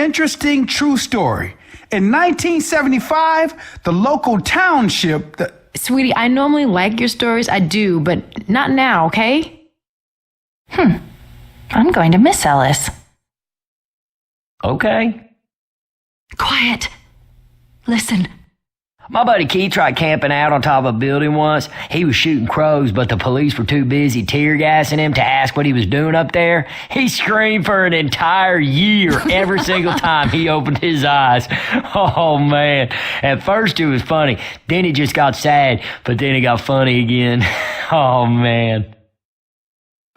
interesting true story. In 1975, the local township... Sweetie, I normally like your stories. I do, but not now, okay? I'm going to miss Ellis. Okay. Quiet. Listen. My buddy Keith tried camping out on top of a building once. He was shooting crows, but the police were too busy tear gassing him to ask what he was doing up there. He screamed for an entire year every single time he opened his eyes. Oh, man. At first it was funny. Then it just got sad, but then it got funny again. Oh, man.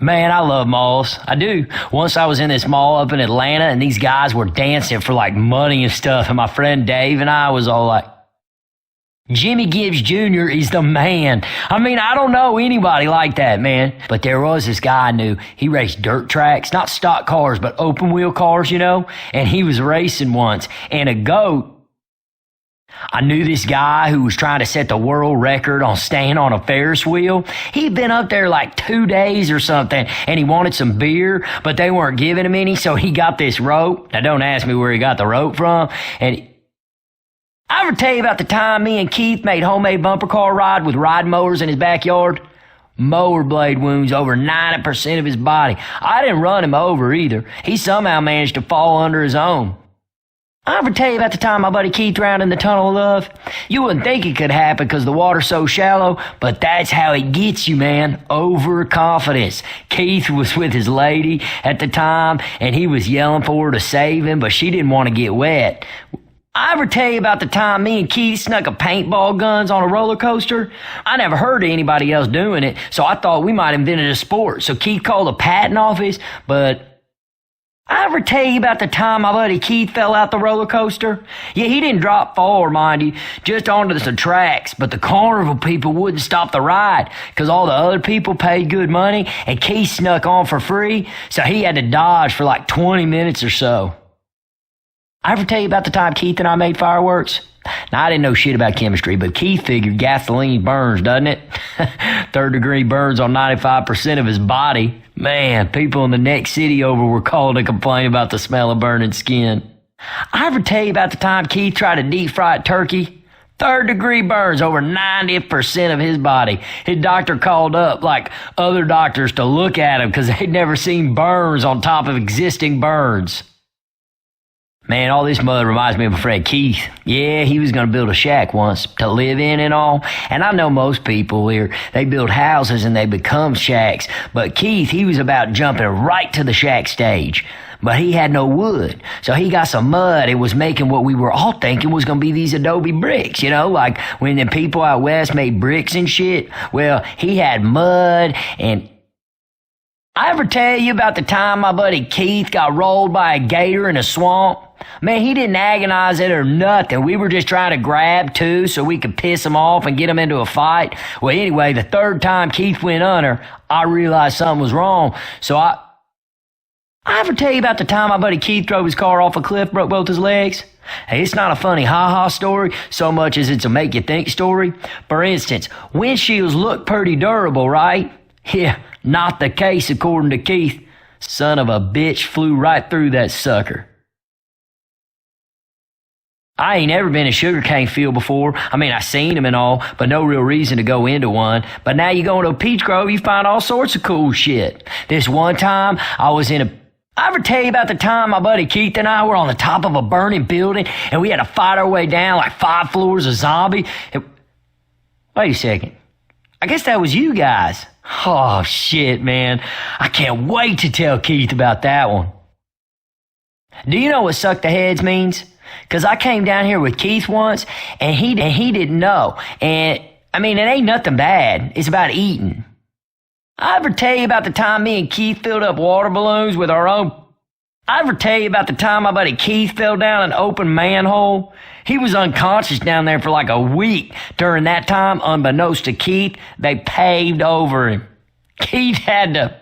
Man, I love malls. I do. Once I was in this mall up in Atlanta, and these guys were dancing for, like, money and stuff, and my friend Dave and I was all like, Jimmy Gibbs Jr. is the man. I mean, I don't know anybody like that, man. But there was this guy I knew. He raced dirt tracks, not stock cars, but open wheel cars, you know? And he was racing once. And a goat. I knew this guy who was trying to set the world record on staying on a Ferris wheel. He'd been up there like 2 days or something, and he wanted some beer, but they weren't giving him any, so he got this rope. Now, don't ask me where he got the rope from. And I ever tell you about the time me and Keith made homemade bumper car ride with ride mowers in his backyard? Mower blade wounds over 90% of his body. I didn't run him over either. He somehow managed to fall under his own. I ever tell you about the time my buddy Keith drowned in the Tunnel of Love? You wouldn't think it could happen because the water's so shallow, but that's how it gets you, man. Overconfidence. Keith was with his lady at the time, and he was yelling for her to save him, but she didn't want to get wet. I ever tell you about the time me and Keith snuck a paintball guns on a roller coaster? I never heard of anybody else doing it, so I thought we might invent a sport. So Keith called the patent office, but I ever tell you about the time my buddy Keith fell out the roller coaster? Yeah, he didn't drop forward, mind you, just onto the tracks, but the carnival people wouldn't stop the ride because all the other people paid good money and Keith snuck on for free, so he had to dodge for like 20 minutes or so. I ever tell you about the time Keith and I made fireworks? Now, I didn't know shit about chemistry, but Keith figured gasoline burns, doesn't it? Third-degree burns on 95% of his body. Man, people in the next city over were calling to complain about the smell of burning skin. I ever tell you about the time Keith tried to deep-fry a turkey? Third-degree burns over 90% of his body. His doctor called up, like other doctors, to look at him because they'd never seen burns on top of existing burns. Man, all this mud reminds me of my friend Keith. Yeah, he was going to build a shack once to live in and all. And I know most people here, they build houses and they become shacks. But Keith, he was about jumping right to the shack stage. But he had no wood. So he got some mud and was making what we were all thinking was going to be these adobe bricks, you know, like when the people out west made bricks and shit. Well, he had mud and... I ever tell you about the time my buddy Keith got rolled by a gator in a swamp? Man, he didn't agonize it or nothing. We were just trying to grab two so we could piss him off and get him into a fight. Well, anyway, the third time Keith went under, I realized something was wrong. So I ever tell you about the time my buddy Keith drove his car off a cliff, broke both his legs? Hey, it's not a funny ha-ha story so much as it's a make-you-think story. For instance, windshields look pretty durable, right? Yeah, not the case according to Keith. Son of a bitch flew right through that sucker. I ain't ever been in a sugarcane field before. I mean, I seen them and all, but no real reason to go into one. But now you go into a peach grove, you find all sorts of cool shit. This one time, I ever tell you about the time my buddy Keith and I were on the top of a burning building and we had to fight our way down like 5 floors of zombie? Wait a second. I guess that was you guys. Oh, shit, man. I can't wait to tell Keith about that one. Do you know what suck the heads means? Because I came down here with Keith once, and he didn't know. And, I mean, it ain't nothing bad. It's about eating. I ever tell you about the time me and Keith filled up water balloons with our own... I ever tell you about the time my buddy Keith fell down an open manhole? He was unconscious down there for like a week. During that time, unbeknownst to Keith, they paved over him. Keith had to...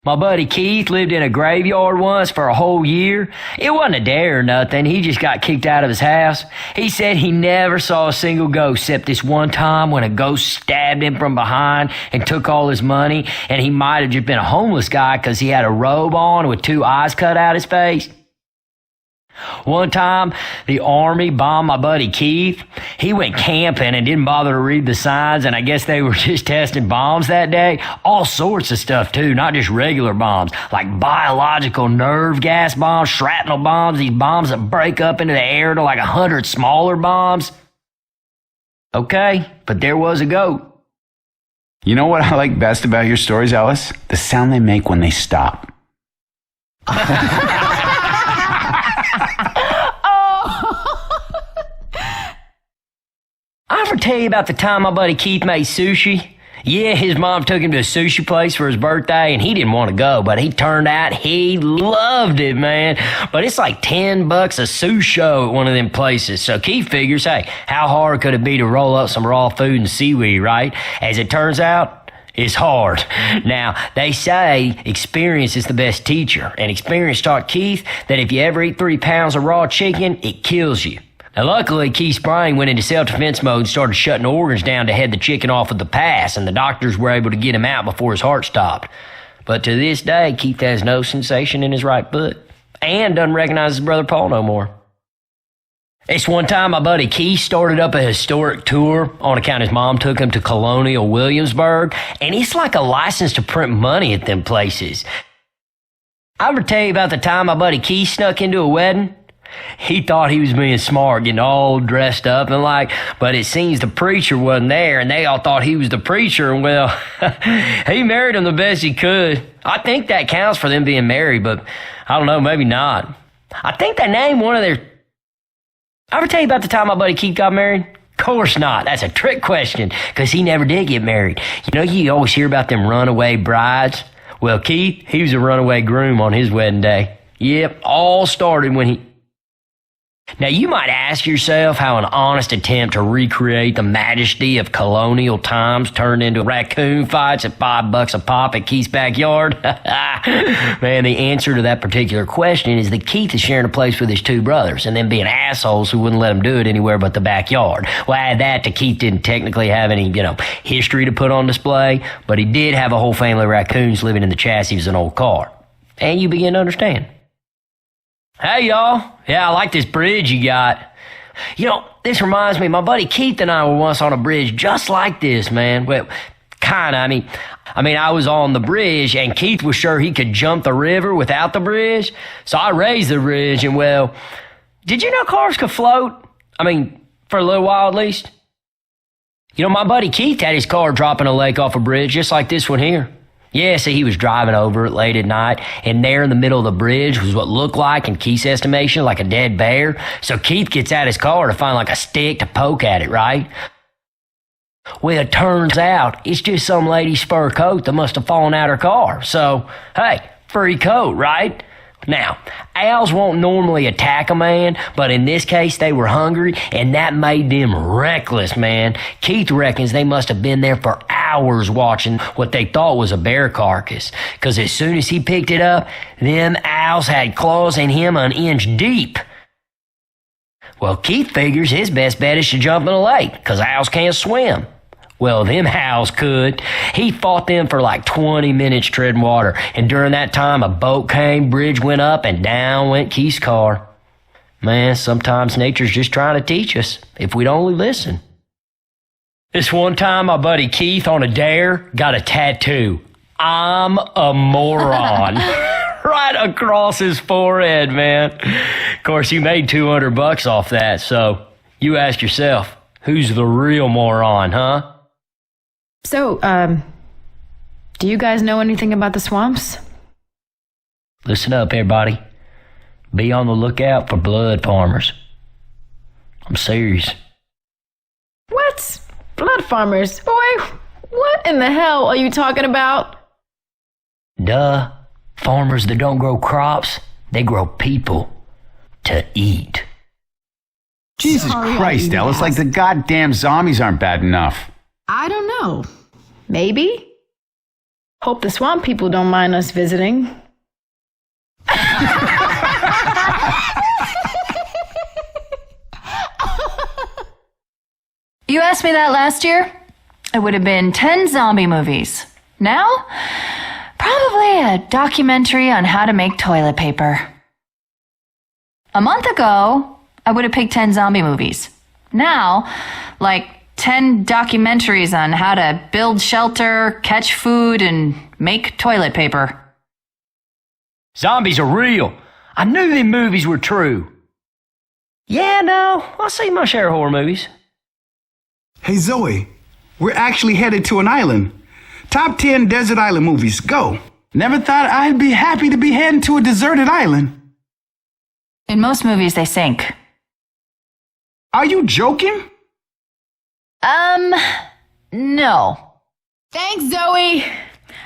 My buddy Keith lived in a graveyard once for a whole year. It wasn't a dare or nothing. He just got kicked out of his house. He said he never saw a single ghost except this one time when a ghost stabbed him from behind and took all his money. And he might have just been a homeless guy because he had a robe on with 2 eyes cut out his face. One time, the Army bombed my buddy Keith. He went camping and didn't bother to read the signs, and I guess they were just testing bombs that day. All sorts of stuff, too, not just regular bombs, like biological nerve gas bombs, shrapnel bombs, these bombs that break up into the air to like 100 smaller bombs. Okay, but there was a goat. You know what I like best about your stories, Ellis? The sound they make when they stop. I ever tell you about the time my buddy Keith made sushi? Yeah, his mom took him to a sushi place for his birthday, and he didn't want to go, but he turned out he loved it, man. But it's like $10 a sushi at one of them places. So Keith figures, hey, how hard could it be to roll up some raw food and seaweed, right? As it turns out, it's hard. Now, they say experience is the best teacher, and experience taught Keith that if you ever eat 3 pounds of raw chicken, it kills you. Now, luckily, Keith's brain went into self-defense mode and started shutting organs down to head the chicken off with the pass, and the doctors were able to get him out before his heart stopped. But to this day, Keith has no sensation in his right foot and doesn't recognize his brother Paul no more. This one time, my buddy Keith started up a historic tour on account his mom took him to Colonial Williamsburg, and it's like a license to print money at them places. I ever tell you about the time my buddy Keith snuck into a wedding? He thought he was being smart, getting all dressed up and but it seems the preacher wasn't there, and they all thought he was the preacher, and well, he married him the best he could. I think that counts for them being married, but I don't know, maybe not. I think they named one of their... I ever tell you about the time my buddy Keith got married? Of course not. That's a trick question, because he never did get married. You know, you always hear about them runaway brides. Well, Keith, he was a runaway groom on his wedding day. Yep, all started when he... Now, you might ask yourself how an honest attempt to recreate the majesty of colonial times turned into raccoon fights at $5 a pop at Keith's backyard. Man, the answer to that particular question is that Keith is sharing a place with his 2 brothers and then being assholes who wouldn't let him do it anywhere but the backyard. Well, add that to Keith didn't technically have any, history to put on display, but he did have a whole family of raccoons living in the chassis of an old car. And you begin to understand. Hey, y'all. Yeah, I like this bridge you got. This reminds me, my buddy Keith and I were once on a bridge just like this, man. Well, kinda. I mean, I was on the bridge, and Keith was sure he could jump the river without the bridge. So I raised the bridge, and well, did you know cars could float? For a little while at least. My buddy Keith had his car drop in a lake off a bridge just like this one here. Yeah, see, he was driving over it late at night, and there in the middle of the bridge was what looked like, in Keith's estimation, like a dead bear. So Keith gets out his car to find like a stick to poke at it, right? Well, it turns out it's just some lady's fur coat that must have fallen out her car. So, hey, free coat, right? Now, owls won't normally attack a man, but in this case, they were hungry, and that made them reckless, man. Keith reckons they must have been there for hours watching what they thought was a bear carcass, because as soon as he picked it up, them owls had claws in him an inch deep. Well, Keith figures his best bet is to jump in the lake, because owls can't swim. Well, them owls could. He fought them for like 20 minutes treading water, and during that time, a boat came, bridge went up, and down went Keith's car. Man, sometimes nature's just trying to teach us, if we'd only listen. This one time, my buddy Keith on a dare got a tattoo. I'm a moron. Right across his forehead, man. Of course, he made $200 off that, so you ask yourself, who's the real moron, huh? So, do you guys know anything about the swamps? Listen up, everybody. Be on the lookout for blood farmers. I'm serious. What? Blood farmers? Boy, what in the hell are you talking about? Duh. Farmers that don't grow crops, they grow people to eat. Jesus Christ, Ellis, like the goddamn zombies aren't bad enough. I don't know. Maybe. Hope the swamp people don't mind us visiting. You asked me that last year? It would have been 10 zombie movies. Now, probably a documentary on how to make toilet paper. A month ago, I would have picked 10 zombie movies. Now, like 10 documentaries on how to build shelter, catch food, and make toilet paper. Zombies are real. I knew them movies were true. Yeah, no, I'll see my share of horror movies. Hey, Zoe, we're actually headed to an island. Top 10 desert island movies, go. Never thought I'd be happy to be heading to a deserted island. In most movies, they sink. Are you joking? No. Thanks, Zoe.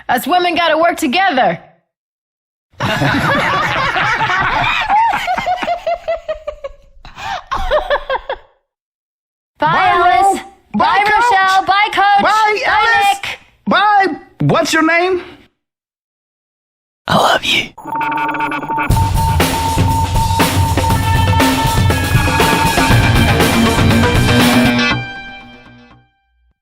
Us women gotta work together. Bye, Alice. Bye, Coach. Rochelle. Bye, Coach. Bye, Alice. Nick. Bye. What's your name? I love you.